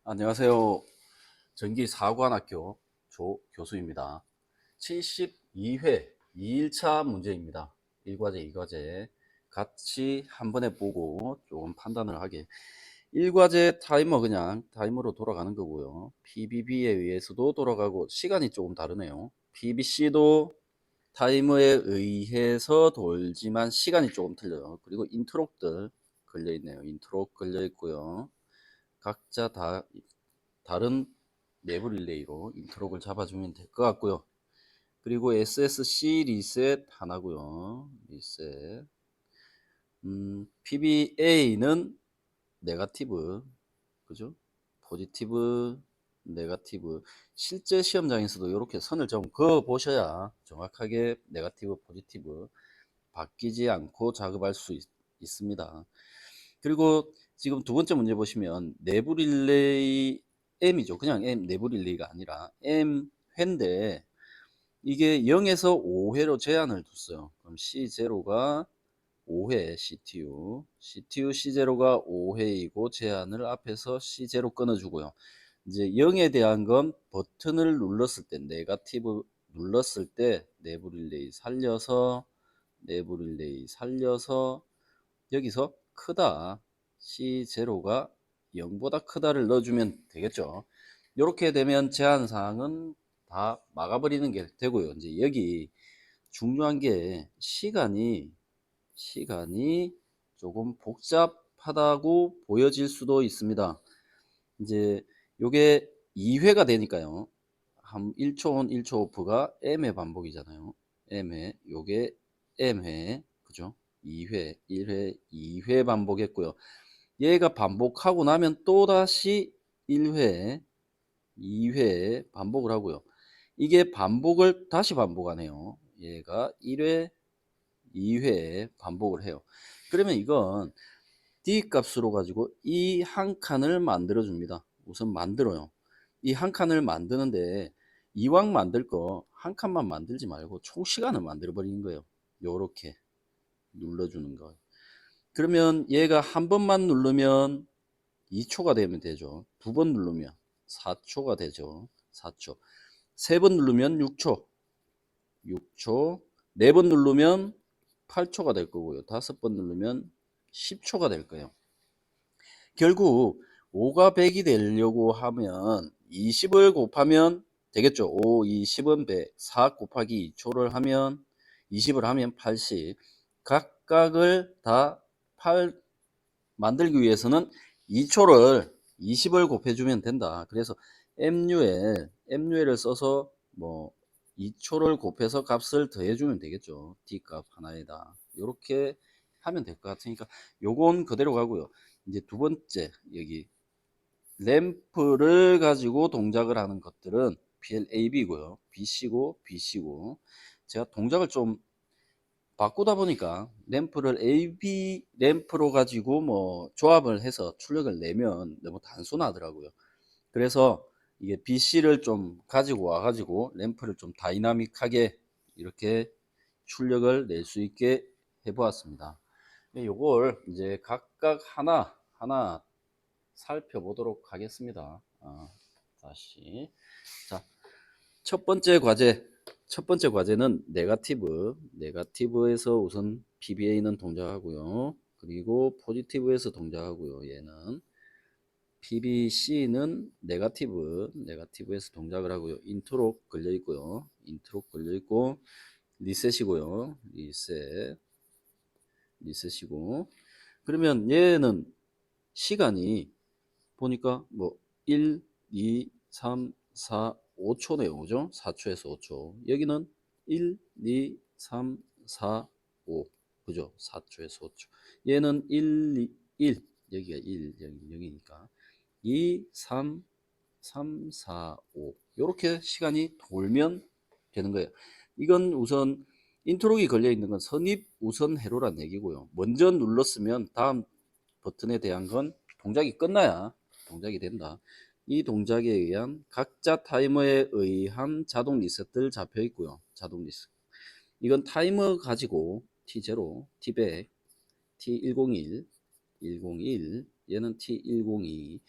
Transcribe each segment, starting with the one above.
안녕하세요. 전기사관학교 조 교수입니다. 72회 2일차 문제입니다. 1과제, 2과제 같이 한 번에 보고 조금 판단을 하게. 1과제 타이머 그냥 타이머로 돌아가는 거고요. PBB에 의해서도 돌아가고 시간이 조금 다르네요. PBC도 타이머에 의해서 돌지만 시간이 조금 틀려요. 그리고 인트록들 걸려있네요. 인트록 걸려있고요. 각자 다른 내부 릴레이로 인트록을 잡아주면 될 것 같고요. 그리고 SSC 리셋 하나고요. 리셋. PBA는 네거티브, 그죠? 포지티브, 네거티브. 실제 시험장에서도 이렇게 선을 좀 그어 보셔야 정확하게 네거티브, 포지티브 바뀌지 않고 작업할 수 있습니다. 그리고 지금 두 번째 문제 보시면 내부 릴레이 M이죠. 그냥 M 내부 릴레이가 아니라 M 회인데 이게 0에서 5회로 제한을 뒀어요. 그럼 C0가 5회 CTU, C0가 5회이고 제한을 앞에서 C0 끊어주고요. 이제 0에 대한 건 버튼을 눌렀을 때 네거티브 눌렀을 때 내부 릴레이 살려서 여기서 크다 C0가 0보다 크다를 넣어주면 되겠죠. 이렇게 되면 제한사항은 다 막아버리는 게 되고요. 이제 여기 중요한 게 시간이 조금 복잡하다고 보여질 수도 있습니다. 이제 요게 2회가 되니까요. 한 1초 온 1초 오프가 M의 반복이잖아요. M회 요게 M회 그죠? 2회 1회 2회 반복했고요. 얘가 반복하고 나면 또다시 1회 2회 반복을 하고요. 이게 반복을 다시 반복하네요. 얘가 1회 2회 반복을 해요. 그러면 이건 D 값으로 가지고 이 한 칸을 만들어 줍니다. 우선 만들어요. 이 한 칸을 만드는데 이왕 만들 거 한 칸만 만들지 말고 총 시간을 만들어 버리는 거예요. 요렇게 눌러주는 거. 그러면 얘가 한 번만 누르면 2초가 되면 되죠. 두 번 누르면 4초가 되죠. 4초. 세 번 누르면 6초. 6초. 네 번 누르면 8초가 될 거고요. 다섯 번 누르면 10초가 될 거예요. 결국 5가 100이 되려고 하면 20을 곱하면 되겠죠. 5, 20은 100, 4 곱하기 2초를 하면 20을 하면 80. 각각을 다 8 만들기 위해서는 2초를 20을 곱해주면 된다. 그래서 MUL을 써서 뭐 2초를 곱해서 값을 더해주면 되겠죠. D값 하나에다. 이렇게 하면 될 것 같으니까 요건 그대로 가고요. 이제 두 번째 여기 램프를 가지고 동작을 하는 것들은 PLAB고요. BC고 제가 동작을 좀 바꾸다 보니까 램프를 AB 램프로 가지고 뭐 조합을 해서 출력을 내면 너무 단순하더라고요. 그래서 이게 BC를 좀 가지고 와 가지고 램프를 좀 다이나믹하게 이렇게 출력을 낼 수 있게 해 보았습니다. 요걸 이제 각각 하나 살펴보도록 하겠습니다. 다시 자, 첫 번째 과제는 네가티브에서 우선 PBA는 동작하고요. 그리고 포지티브에서 동작하고요. 얘는 PBC는 네가티브에서 동작을 하고요. 인트로 걸려 있고요. 인트로 걸려 있고 리셋이고요. 리셋이고 그러면 얘는 시간이 보니까 뭐 1, 2, 3, 4, 5초네요. 그죠? 4초에서 5초. 여기는 1, 2, 3, 4, 5. 그죠? 4초에서 5초. 얘는 1, 2, 1. 여기가 1, 여기 0이니까. 2, 3, 3, 4, 5. 요렇게 시간이 돌면 되는 거예요. 이건 우선 인트록이 걸려 있는 건 선입 우선 회로란 얘기고요. 먼저 눌렀으면 다음 버튼에 대한 건 동작이 끝나야 동작이 된다. 이 동작에 의한 각자 타이머에 의한 자동 리셋들 잡혀 있고요. 자동 리셋. 이건 타이머 가지고 T0, T100, T101, 101, 얘는 T102.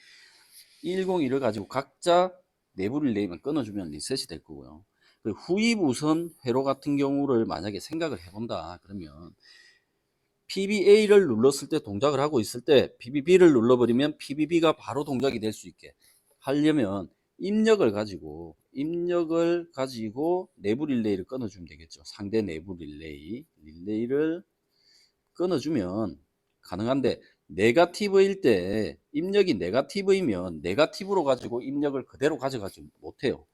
101을 가지고 각자 내부 릴레이만 끊어주면 리셋이 될 거고요. 그 후입 우선 회로 같은 경우를 만약에 생각을 해본다 그러면 PBA를 눌렀을 때 동작을 하고 있을 때 PBB를 눌러버리면 PBB가 바로 동작이 될 수 있게 하려면 입력을 가지고 내부 릴레이를 끊어주면 되겠죠. 상대 내부 릴레이를 끊어주면 가능한데, 네가티브일 때 입력이 네가티브이면 네가티브로 가지고 입력을 그대로 가져가지 못해요.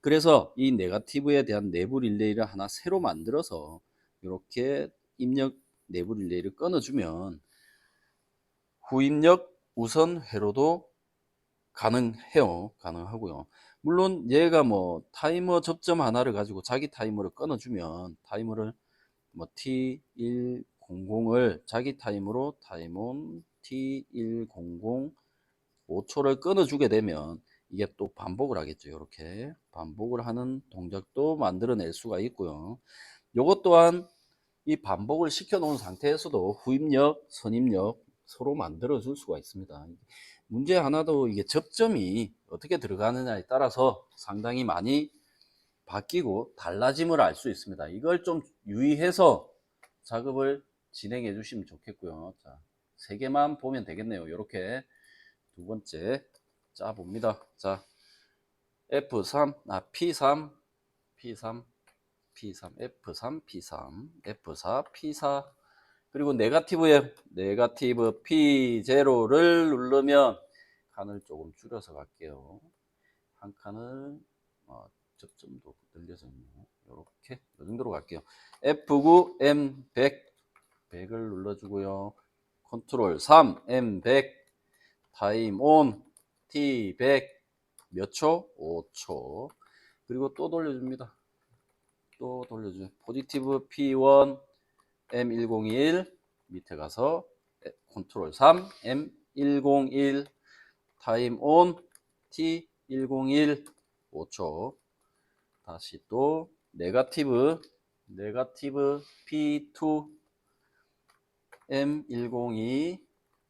그래서 이 네가티브에 대한 내부 릴레이를 하나 새로 만들어서 이렇게 입력 내부 릴레이를 끊어주면 후입력 우선 회로도 가능하고요. 물론 얘가 뭐 타이머 접점 하나를 가지고 자기 타이머를 끊어주면 타이머를 뭐 T100을 자기 타임으로 타임온 T100 5초를 끊어주게 되면 이게 또 반복을 하겠죠. 이렇게 반복을 하는 동작도 만들어낼 수가 있고요. 요것 또한 이 반복을 시켜 놓은 상태에서도 후입력, 선입력 서로 만들어 줄 수가 있습니다. 문제 하나도 이게 접점이 어떻게 들어가느냐에 따라서 상당히 많이 바뀌고 달라짐을 알 수 있습니다. 이걸 좀 유의해서 작업을 진행해 주시면 좋겠고요. 자, 세 개만 보면 되겠네요. 이렇게 두 번째 짜 봅니다. 자, F3, P3, P3, P3, F3, P3, F4, P4. 그리고 네가티브 P0를 누르면 칸을 조금 줄여서 갈게요. 한 칸을 접점도 늘려서 이렇게 이 정도로 갈게요. F9 M100 100을 눌러주고요. 컨트롤 3 M100 타임 온 T100 몇 초? 5초. 그리고 또 돌려줍니다. 또 돌려줘요. 포지티브 P1 M101 밑에 가서 컨트롤 3 M101 타임 온 T101 5초. 다시 또 네가티브 P2 M102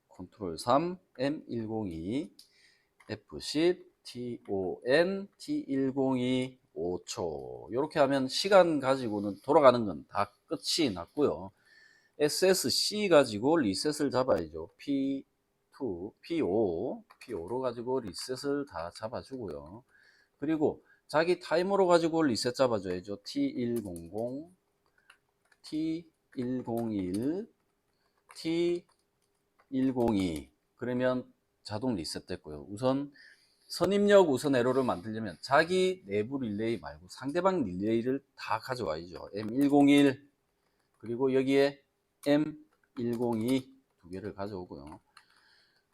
컨트롤 3 M102 F10 TON T102 5초. 이렇게 하면 시간 가지고는 돌아가는 건 다 끝이 났고요. SSC 가지고 리셋을 잡아야죠. P2 P5로 가지고 리셋을 다 잡아주고요. 그리고 자기 타이머로 가지고 리셋 잡아줘야죠. T100 T101 T102 그러면 자동 리셋 됐고요. 우선 선입력 우선 에러를 만들려면 자기 내부 릴레이 말고 상대방 릴레이를 다 가져와야죠. M101 그리고 여기에 M102 두 개를 가져오고요.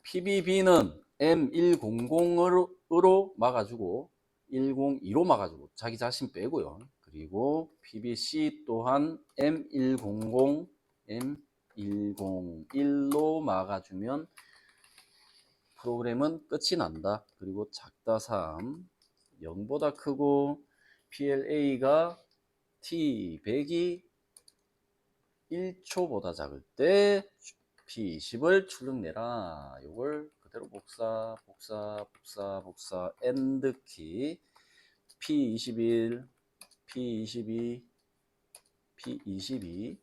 PBB는 M100으로 막아주고 102로 막아주고 자기 자신 빼고요. 그리고 PBC 또한 M100 M101로 막아주면 프로그램은 끝이 난다. 그리고 작다 3 0보다 크고 PLA가 T100이 1초보다 작을 때 P20을 출력내라. 이걸 그대로 복사 엔드키 P21 P22 P22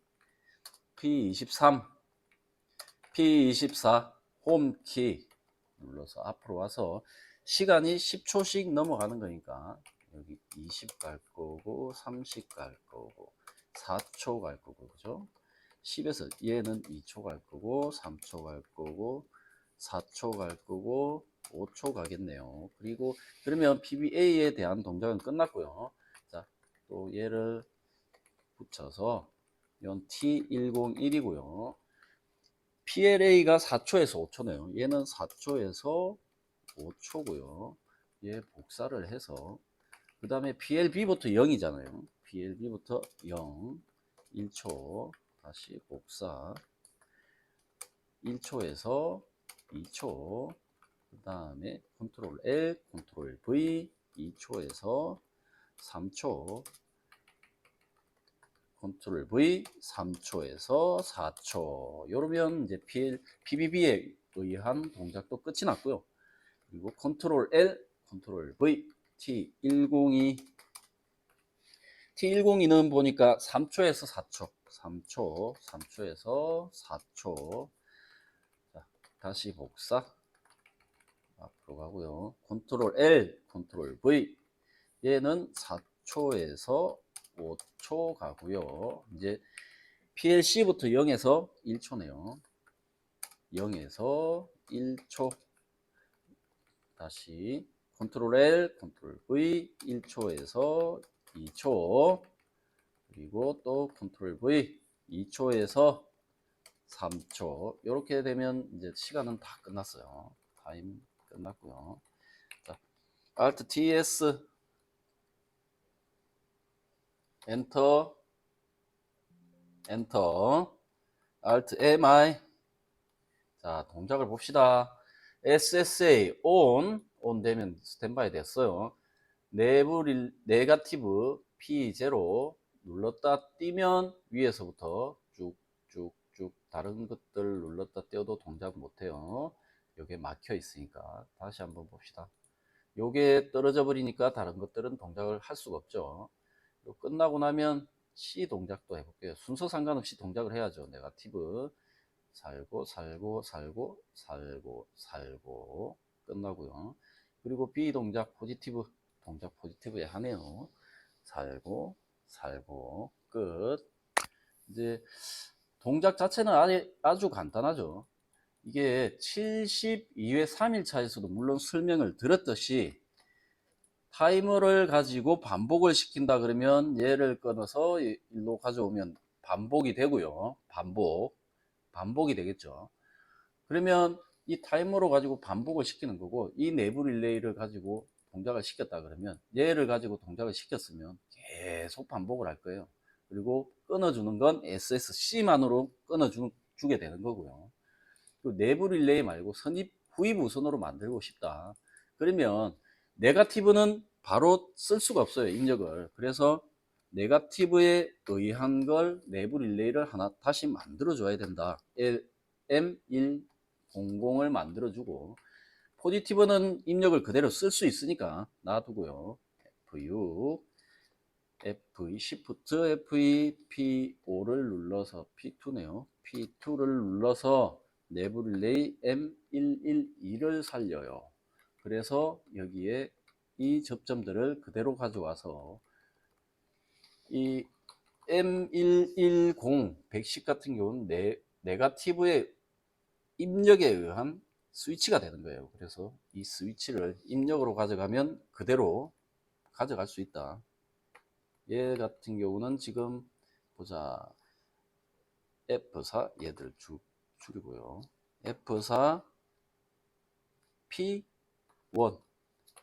P23 P24 홈키 눌러서 앞으로 와서 시간이 10초씩 넘어가는 거니까 여기 20 갈 거고 30 갈 거고 4초 갈 거고 그죠? 10에서 얘는 2초 갈 거고 3초 갈 거고 4초 갈 거고 5초 가겠네요. 그리고 그러면 PBA에 대한 동작은 끝났고요. 자, 또 얘를 붙여서 이건 T101이고요. PLA가 4초에서 5초네요. 얘는 4초에서 5초고요. 얘 복사를 해서 그 다음에 PLB부터 0이잖아요. PLB부터 0 1초 다시 복사 1초에서 2초 그 다음에 컨트롤 L 컨트롤 V 2초에서 3초 컨트롤 V 3초에서 4초 이러면 이제 PBB에 의한 동작도 끝이 났고요. 그리고 컨트롤 L, 컨트롤 V, T102는 보니까 3초에서 4초, 3초에서 4초. 자, 다시 복사. 앞으로 가고요. 컨트롤 L, 컨트롤 V. 얘는 4초에서 5초 가고요. 이제 PLC부터 0에서 1초네요. 0에서 1초. 다시 컨트롤 L, 컨트롤 V 1초에서 2초. 그리고 또 컨트롤 V 2초에서 3초. 이렇게 되면 이제 시간은 다 끝났어요. 타임 끝났고요. 자, Alt TS 엔터, 엔터, Alt MI. 자, 동작을 봅시다. SSA on 되면 스탠바이 됐어요. 내부 네거티브 P0 눌렀다 띄면 위에서부터 쭉쭉쭉 다른 것들 눌렀다 띄어도 동작 못해요. 요게 막혀 있으니까. 다시 한번 봅시다. 요게 떨어져 버리니까 다른 것들은 동작을 할 수가 없죠. 끝나고 나면 C 동작도 해볼게요. 순서 상관없이 동작을 해야죠. 네거티브 살고 살고 살고 살고 살고 끝나고요. 그리고 B 동작 포지티브, 동작 포지티브에 하네요. 살고 살고 끝. 이제 동작 자체는 아주 간단하죠. 이게 72회 3일차에서도 물론 설명을 드렸듯이 타이머를 가지고 반복을 시킨다 그러면 얘를 끊어서 일로 가져오면 반복이 되고요. 반복이 되겠죠. 그러면 이 타이머로 가지고 반복을 시키는 거고, 이 내부 릴레이를 가지고 동작을 시켰다 그러면 얘를 가지고 동작을 시켰으면 계속 반복을 할 거예요. 그리고 끊어주는 건 SSC만으로 끊어주게 되는 거고요. 내부 릴레이 말고 선입 후입 우선으로 만들고 싶다 그러면 네거티브는 바로 쓸 수가 없어요, 입력을. 그래서 네거티브에 의한 걸 내부 릴레이를 하나 다시 만들어 줘야 된다. M100을 만들어 주고, 포지티브는 입력을 그대로 쓸 수 있으니까 놔두고요. F6 F2 Shift F2 P5를 눌러서 P2네요. P2를 눌러서 내부 릴레이 M112를 살려요. 그래서 여기에 이 접점들을 그대로 가져와서 이 M110 110 같은 경우는 네거티브의 입력에 의한 스위치가 되는 거예요. 그래서 이 스위치를 입력으로 가져가면 그대로 가져갈 수 있다. 얘 같은 경우는 지금 보자. F4 얘들 줄이고요. F4 P1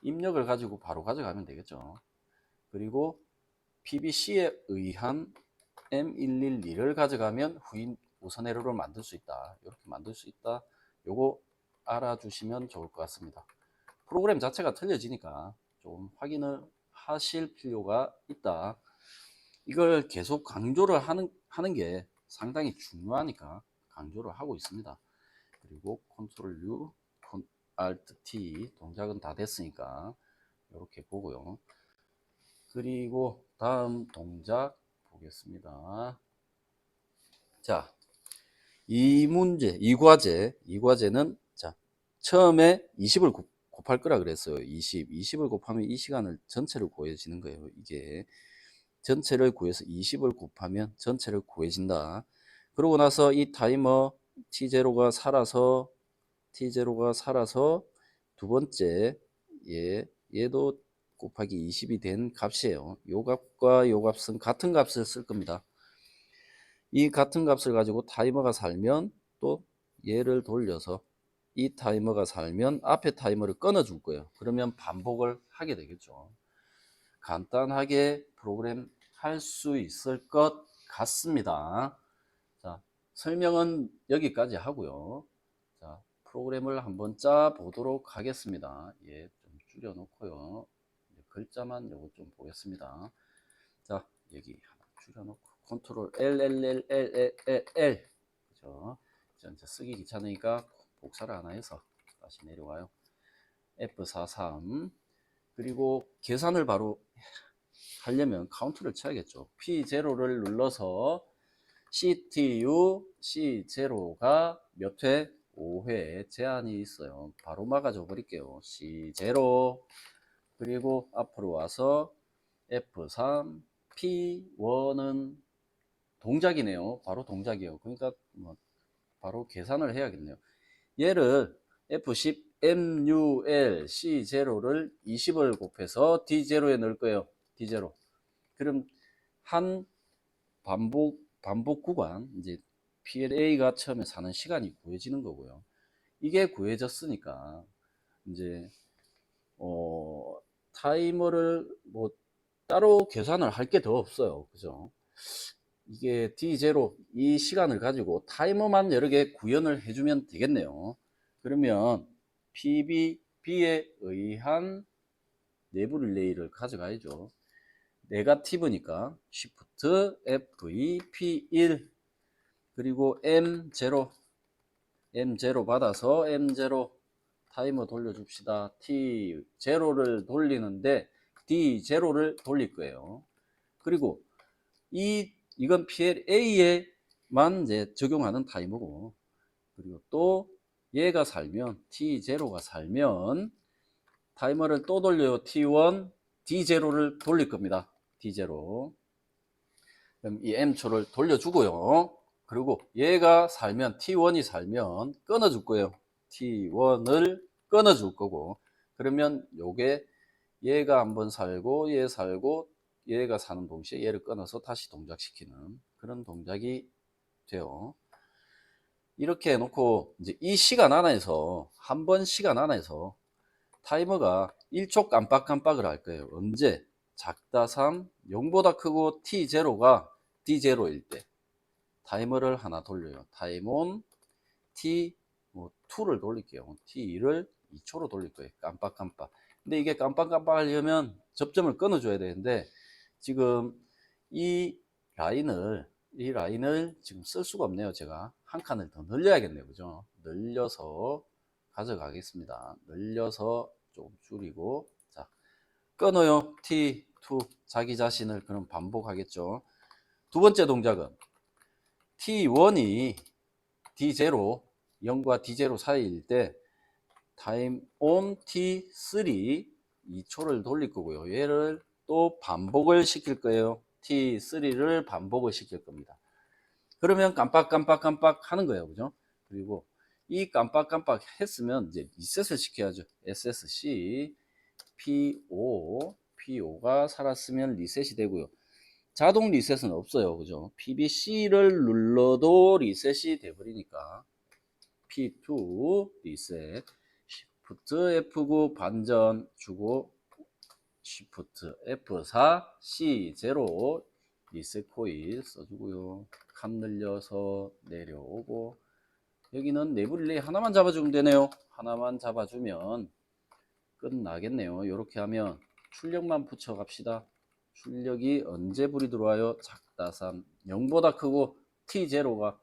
입력을 가지고 바로 가져가면 되겠죠. 그리고 PBC에 의한 M112를 가져가면 후임 우선 에러를 만들 수 있다. 이렇게 만들 수 있다. 요거 알아주시면 좋을 것 같습니다. 프로그램 자체가 틀려지니까 좀 확인을 하실 필요가 있다. 이걸 계속 강조를 하는 게 상당히 중요하니까 강조를 하고 있습니다. 그리고 컨트롤 U, Alt T 동작은 다 됐으니까 이렇게 보고요. 그리고 다음 동작 보겠습니다. 자, 이 과제는 자, 처음에 20을 곱할 거라 그랬어요. 20을 곱하면 이 시간을 전체를 구해지는 거예요. 이게 전체를 구해서 20을 곱하면 전체를 구해진다. 그러고 나서 이 타이머 T0가 살아서 두 번째 얘도 곱하기 20이 된 값이에요. 요 값과 요 값은 같은 값을 쓸 겁니다. 이 같은 값을 가지고 타이머가 살면 또 얘를 돌려서 이 타이머가 살면 앞에 타이머를 끊어 줄 거예요. 그러면 반복을 하게 되겠죠. 간단하게 프로그램 할 수 있을 것 같습니다. 자, 설명은 여기까지 하고요. 자, 프로그램을 한번 짜 보도록 하겠습니다. 예, 좀 줄여 놓고요. 글자만 요거 좀 보겠습니다. 자, 여기 하나 줄여 놓고 컨트롤 L 그죠? 이제 쓰기 귀찮으니까 복사를 하나 해서 다시 내려와요. F43. 그리고 계산을 바로 하려면 카운트를 쳐야겠죠. P0를 눌러서 CTU C0가 몇 회? 5회 제한이 있어요. 바로 막아줘 버릴게요. C0. 그리고 앞으로 와서 F3 P1은 동작이네요. 바로 동작이에요. 그러니까 뭐 바로 계산을 해야겠네요. 얘를 F10 MUL C0를 20을 곱해서 D0에 넣을 거예요. D0. 그럼 한 반복 구간, 이제 PLA가 처음에 사는 시간이 구해지는 거고요. 이게 구해졌으니까 이제 타이머를 뭐 따로 계산을 할 게 더 없어요. 그죠? 이게 D0 이 시간을 가지고 타이머만 여러 개 구현을 해주면 되겠네요. 그러면 PB에 의한 내부 릴레이를 가져가야죠. 네가티브니까 Shift FE P1 그리고 M0 받아서 M0 타이머 돌려줍시다. T0를 돌리는데 D0를 돌릴 거예요. 그리고 이건 PLA에만 이제 적용하는 타이머고, 그리고 또 얘가 살면 T0가 살면 타이머를 또 돌려요. T1 D0를 돌릴 겁니다. D0. 그럼 이 M초를 돌려주고요. 그리고 얘가 살면 T1이 살면 끊어줄 거예요. T1을 끊어줄 거고, 그러면 요게 얘가 한번 살고 얘 살고 얘가 사는 동시에 얘를 끊어서 다시 동작시키는 그런 동작이 돼요. 이렇게 해놓고 이제 이 시간 안에서 한 번 시간 안에서 타이머가 1초 깜빡깜빡을 할 거예요. 언제? 작다 3, 0보다 크고 T0가 D0일 때 타이머를 하나 돌려요. 타임온 T2를 돌릴게요. T2를 2초로 돌릴 거예요. 깜빡깜빡. 근데 이게 깜빡깜빡 하려면 접점을 끊어줘야 되는데 지금 이 라인을 지금 쓸 수가 없네요. 제가 한 칸을 더 늘려야겠네요. 그죠? 늘려서 가져가겠습니다. 늘려서 좀 줄이고, 자, 끊어요. T2 자기 자신을 그럼 반복하겠죠. 두 번째 동작은 T1이 D0 0과 D0 사이일 때 타임 온 T3 2초를 돌릴 거고요. 얘를 또 반복을 시킬 거예요. T3를 반복을 시킬 겁니다. 그러면 깜빡깜빡깜빡 하는 거예요. 그죠? 그리고 이 깜빡깜빡 했으면 이제 리셋을 시켜야죠. SSC P5가 살았으면 리셋이 되고요. 자동 리셋은 없어요. 그죠? PBC를 눌러도 리셋이 돼버리니까 P2 리셋, Shift F9 반전 주고 Shift F4 C0 리셋 코일 써주고요. 칸 늘려서 내려오고, 여기는 내부 릴레이 하나만 잡아주면 되네요. 하나만 잡아주면 끝나겠네요. 이렇게 하면 출력만 붙여 갑시다. 출력이 언제 불이 들어와요? 작다 3, 0보다 크고 T2가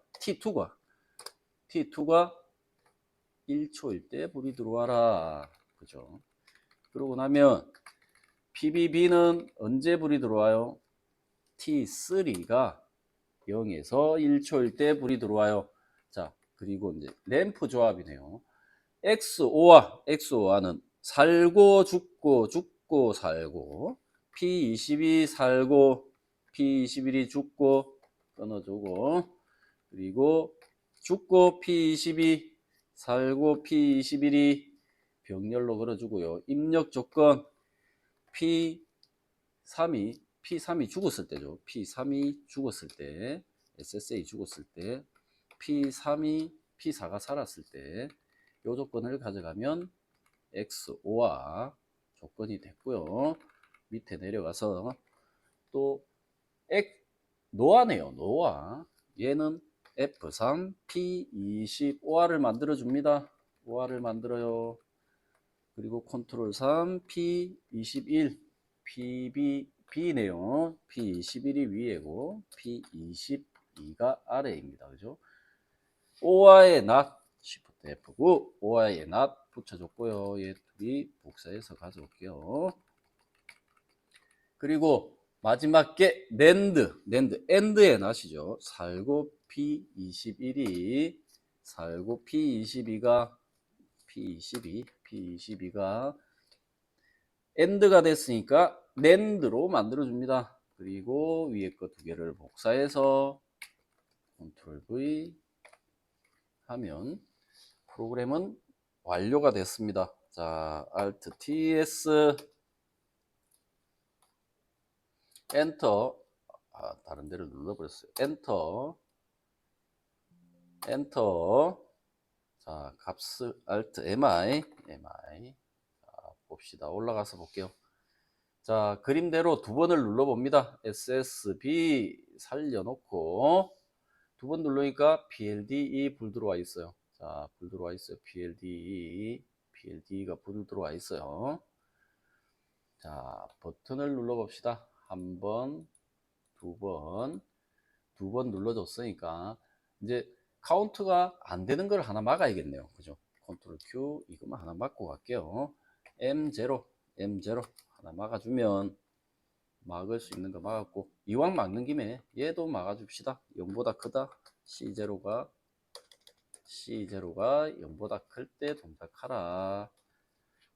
1초일 때 불이 들어와라. 그죠? 그러고 나면 PBB는 언제 불이 들어와요? T3가 0에서 1초일 때 불이 들어와요. 자, 그리고 이제 램프 조합이네요. XO와는 살고 죽고 살고, P22 살고 P21이 죽고 끊어주고, 그리고 죽고 P22 살고 P21이 병렬로 걸어주고요. 입력 조건 P3이 죽었을 때죠. P3이 죽었을 때, SSA 죽었을 때, P4가 살았을 때, 이 조건을 가져가면 XO와 조건이 됐고요. 밑에 내려가서 또 노아네요. 노아. 얘는 F3 P20 OR을 만들어 줍니다. OR을 만들어요. 그리고 컨트롤 3 P21 B네요. P21이 위에고 P22가 아래입니다. 그죠? OR의 not Shift F9 OR의 not 붙여줬고요. 얘 둘이 복사해서 가져올게요. 그리고 마지막 게 낸드, 엔드에 낫이죠. 49 P21이 49 P22가 엔드가 됐으니까 낸드로 만들어줍니다. 그리고 위에 거 두 개를 복사해서 컨트롤 V 하면 프로그램은 완료가 됐습니다. 자, Alt TS 엔터, 다른 데를 눌러버렸어요. 엔터. 자, 값을 Alt MI. 자, 봅시다. 올라가서 볼게요. 자, 그림대로 두 번을 눌러봅니다. SSB 살려놓고 두 번 누르니까 PLDE 불 들어와 있어요. 자, 불 들어와 있어요. PLDE가 불 들어와 있어요. 자, 버튼을 눌러봅시다. 한 번, 두 번 눌러줬으니까 이제 카운트가 안 되는 걸 하나 막아야겠네요. 그죠? 컨트롤 Q 이것만 하나 막고 갈게요. M0 하나 막아주면 막을 수 있는 거 막았고, 이왕 막는 김에 얘도 막아줍시다. 0보다 크다. C0가 0보다 클 때 동작하라.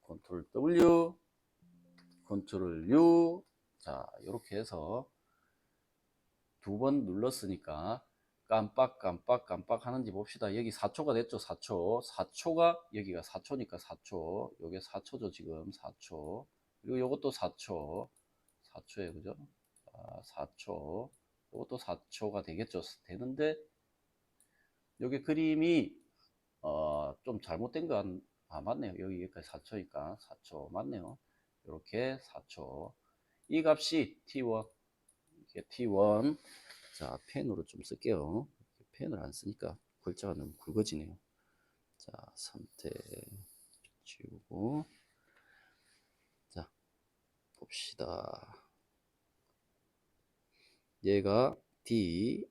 컨트롤 W, 컨트롤 U. 자, 이렇게 해서 두 번 눌렀으니까 깜빡 하는지 봅시다. 여기 4초가 됐죠. 4초가 여기가 4초니까 4초. 요게 4초죠. 지금 4초. 그리고 요것도 4초예요. 그죠? 4초. 요것도 4초가 되겠죠. 되는데 여기 그림이 좀 잘못된 건 맞네요. 여기까지 4초니까 4초 맞네요. 이렇게 4초. 이 값이 T1. 이게 T1. 자, 펜으로 좀 쓸게요. 펜을 안 쓰니까 글자가 너무 굵어지네요. 자, 선택 지우고. 자, 봅시다. 얘가 D,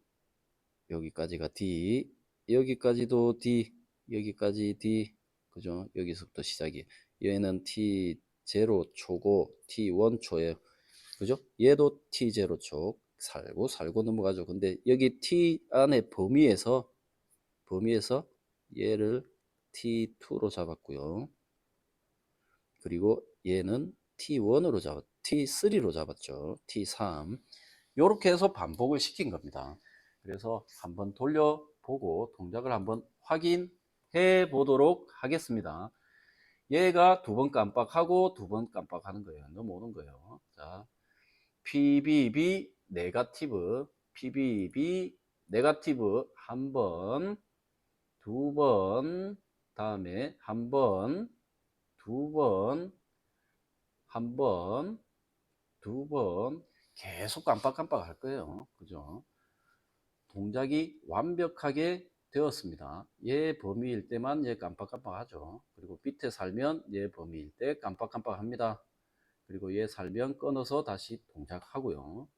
여기까지가 D, 여기까지도 D, 여기까지 D, 그죠? 여기서부터 시작이. 얘는 T0 초고 T1 초예요. 그죠? 얘도 T0 초. 살고 넘어가죠. 근데 여기 T 안에 범위에서 얘를 T2로 잡았고요. 그리고 얘는 T1으로 T3로 잡았죠. T3. 이렇게 해서 반복을 시킨 겁니다. 그래서 한번 돌려보고 동작을 한번 확인해 보도록 하겠습니다. 얘가 두 번 깜빡하고 두 번 깜빡하는 거예요. 넘어오는 거예요. 자, PBB 네거티브, PBB 네거티브 한 번, 두 번, 다음에 한 번, 두 번, 한 번, 두 번, 계속 깜빡깜빡 할 거예요. 그죠? 동작이 완벽하게 되었습니다. 얘 범위일 때만 얘 깜빡깜빡 하죠. 그리고 밑에 살면 얘 범위일 때 깜빡깜빡 합니다. 그리고 얘 살면 끊어서 다시 동작하고요.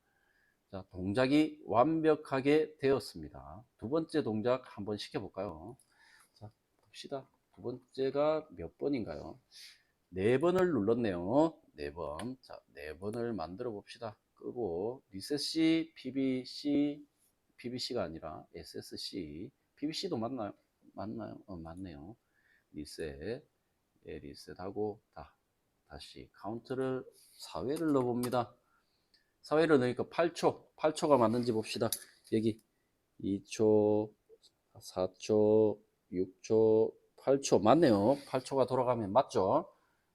자, 동작이 완벽하게 되었습니다. 두 번째 동작 한번 시켜볼까요? 자, 봅시다. 두 번째가 몇 번인가요? 네 번을 눌렀네요. 네 번. 자, 네 번을 만들어 봅시다. 끄고 리셋 C, PBC가 아니라 SSC. PBC도 맞나요? 맞네요. 리셋. 예, 리셋하고 다시 카운트를 4회를 넣어봅니다. 4회를 넣으니까 8초가 맞는지 봅시다. 여기 2초, 4초, 6초, 8초 맞네요. 8초가 돌아가면 맞죠?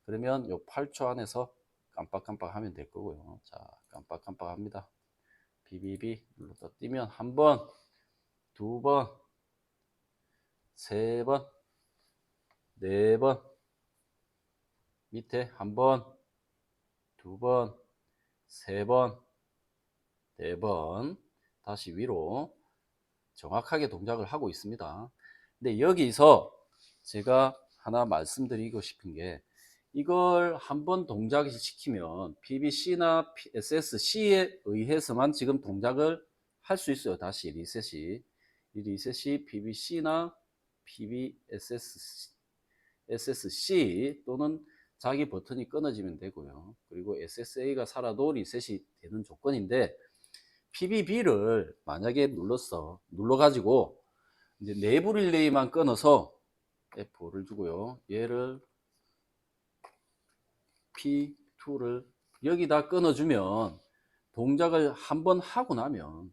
그러면 요 8초 안에서 깜빡깜빡 하면 될 거고요. 자, 깜빡깜빡 합니다. BBB 눌렀다 뛰면 한 번, 두 번, 세 번, 네 번, 밑에 한 번, 두 번, 세 번, 네 번, 다시 위로 정확하게 동작을 하고 있습니다. 근데 여기서 제가 하나 말씀드리고 싶은 게, 이걸 한번 동작을 시키면 PBC나 SSC에 의해서만 지금 동작을 할 수 있어요. 다시 리셋이. 이 리셋이 PBC나 PBSS SSC 또는 자기 버튼이 끊어지면 되고요. 그리고 SSA가 살아도 리셋이 되는 조건인데, PBB를 만약에 눌러가지고 이제 내부 릴레이만 끊어서 F5를 주고요. 얘를 P2를 여기다 끊어주면 동작을 한번 하고 나면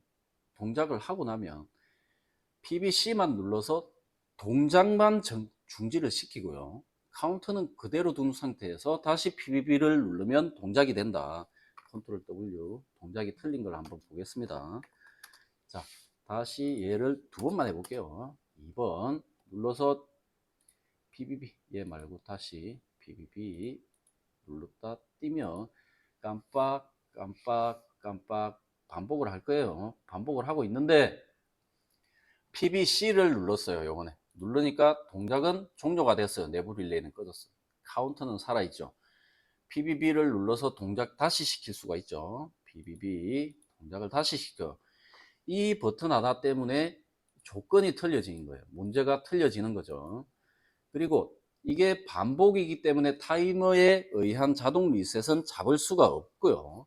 PBC만 눌러서 동작만 중지를 시키고요. 카운터는 그대로 둔 상태에서 다시 PBB를 누르면 동작이 된다. 컨트롤 W, 동작이 틀린 걸 한번 보겠습니다. 자, 다시 얘를 두 번만 해볼게요. 2번 눌러서 PBB, 얘 말고 다시 PBB 눌렀다 띄면 깜빡 반복을 할 거예요. 반복을 하고 있는데 PBC를 눌렀어요. 요번에 누르니까 동작은 종료가 됐어요. 내부 릴레이는 꺼졌어요. 카운터는 살아있죠. PBB를 눌러서 동작 다시 시킬 수가 있죠. PBB 동작을 다시 시켜. 이 버튼 하나 때문에 조건이 틀려지는 거예요. 문제가 틀려지는 거죠. 그리고 이게 반복이기 때문에 타이머에 의한 자동 리셋은 잡을 수가 없고요.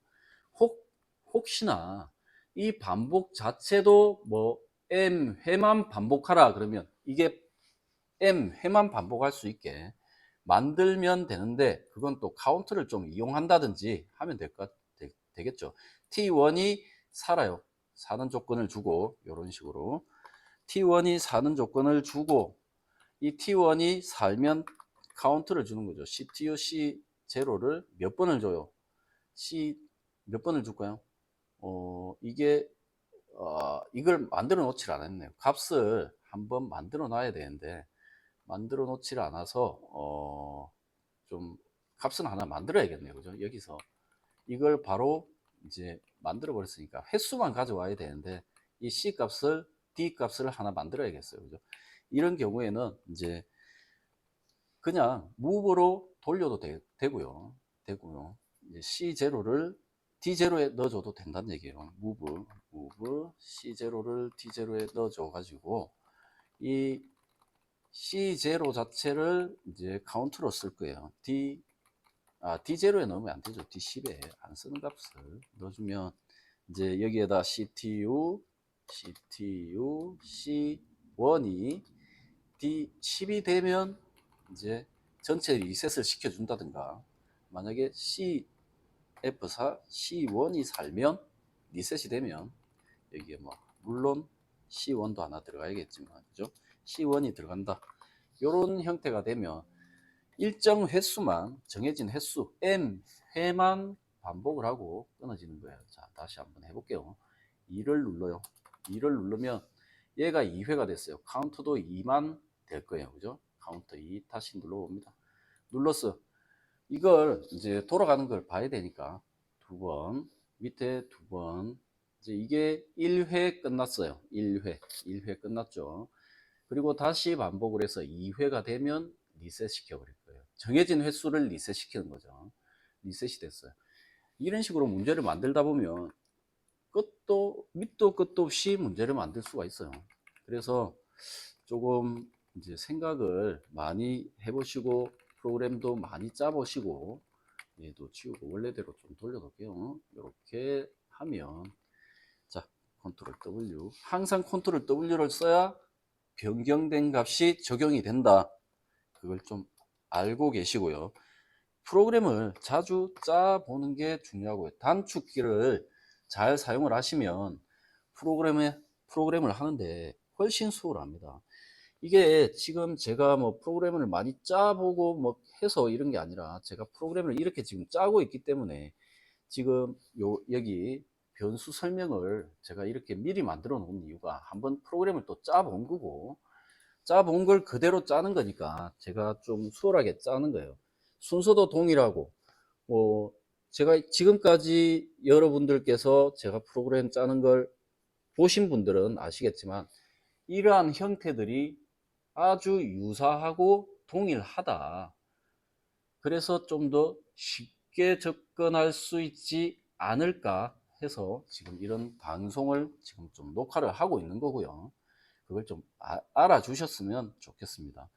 혹시나 이 반복 자체도 뭐 M회만 반복하라 그러면 이게 M회만 반복할 수 있게 만들면 되는데, 그건 또 카운트를 좀 이용한다든지 하면 되겠죠. T1이 살아요. 사는 조건을 주고, 이런 식으로 T1이 사는 조건을 주고, 이 T1이 살면 카운트를 주는 거죠. CTU C0를 몇 번을 줘요? C 몇 번을 줄까요? 이걸 만들어 놓질 않았네요. 값을 한번 만들어 놔야 되는데 만들어 놓질 않아서 좀 값은 하나 만들어야겠네요. 그죠? 여기서 이걸 바로 이제 만들어 버렸으니까 횟수만 가져와야 되는데 이 C 값을 D 값을 하나 만들어야겠어요. 그죠? 이런 경우에는 이제 그냥 무브로 돌려도 되고요. 이제 C0를 D0에 넣어줘도 된다는 얘기예요. 무브 C0를 D0에 넣어줘 가지고 이 C0 자체를 이제 카운트로 쓸 거예요. D0에 넣으면 안 되죠. D10에 안 쓰는 값을 넣어주면 이제 여기에다 CTU C1이 D10이 되면 이제 전체 리셋을 시켜준다든가, 만약에 CF4 C1이 살면 리셋이 되면 여기에 뭐 물론 C1도 하나 들어가야겠지만, 그죠? C1이 들어간다. 이런 형태가 되면 일정 횟수만, 정해진 횟수 M 회만 반복을 하고 끊어지는 거예요. 자, 다시 한번 해볼게요. 2를 눌러요. 2를 누르면 얘가 2회가 됐어요. 카운트도 2만 될 거예요. 그죠? 카운트 2 다시 눌러봅니다. 눌렀어. 이걸 이제 돌아가는 걸 봐야 되니까 두 번, 밑에 두 번, 이제 이게 1회 끝났어요. 1회 끝났죠. 그리고 다시 반복을 해서 2회가 되면 리셋 시켜버릴 거예요. 정해진 횟수를 리셋 시키는 거죠. 리셋이 됐어요. 이런 식으로 문제를 만들다 보면 밑도 끝도 없이 문제를 만들 수가 있어요. 그래서 조금 이제 생각을 많이 해보시고 프로그램도 많이 짜보시고, 얘도 지우고 원래대로 좀 돌려놓을게요. 이렇게 하면, 자, 컨트롤 W, 항상 컨트롤 W를 써야 변경된 값이 적용이 된다. 그걸 좀 알고 계시고요. 프로그램을 자주 짜보는 게 중요하고요. 단축키를 잘 사용을 하시면 프로그램을 하는데 훨씬 수월합니다. 이게 지금 제가 뭐 프로그램을 많이 짜보고 뭐 해서 이런 게 아니라, 제가 프로그램을 이렇게 지금 짜고 있기 때문에 지금 여기 변수 설명을 제가 이렇게 미리 만들어 놓은 이유가, 한번 프로그램을 또 짜본 거고, 짜본 걸 그대로 짜는 거니까 제가 좀 수월하게 짜는 거예요. 순서도 동일하고, 뭐 제가 지금까지 여러분들께서 제가 프로그램 짜는 걸 보신 분들은 아시겠지만 이러한 형태들이 아주 유사하고 동일하다. 그래서 좀 더 쉽게 접근할 수 있지 않을까 해서 지금 이런 방송을 지금 좀 녹화를 하고 있는 거고요. 그걸 좀 알아주셨으면 좋겠습니다.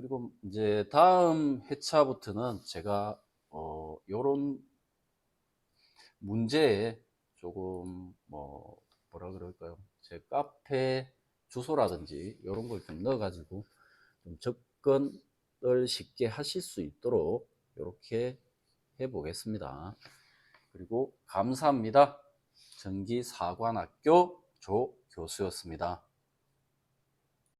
그리고 이제 다음 회차부터는 제가 요런 문제에 조금 뭐라 그럴까요? 제 카페 주소라든지 이런 걸 좀 넣어 가지고 좀 접근을 쉽게 하실 수 있도록 이렇게 해 보겠습니다. 그리고 감사합니다. 전기사관학교 조 교수였습니다.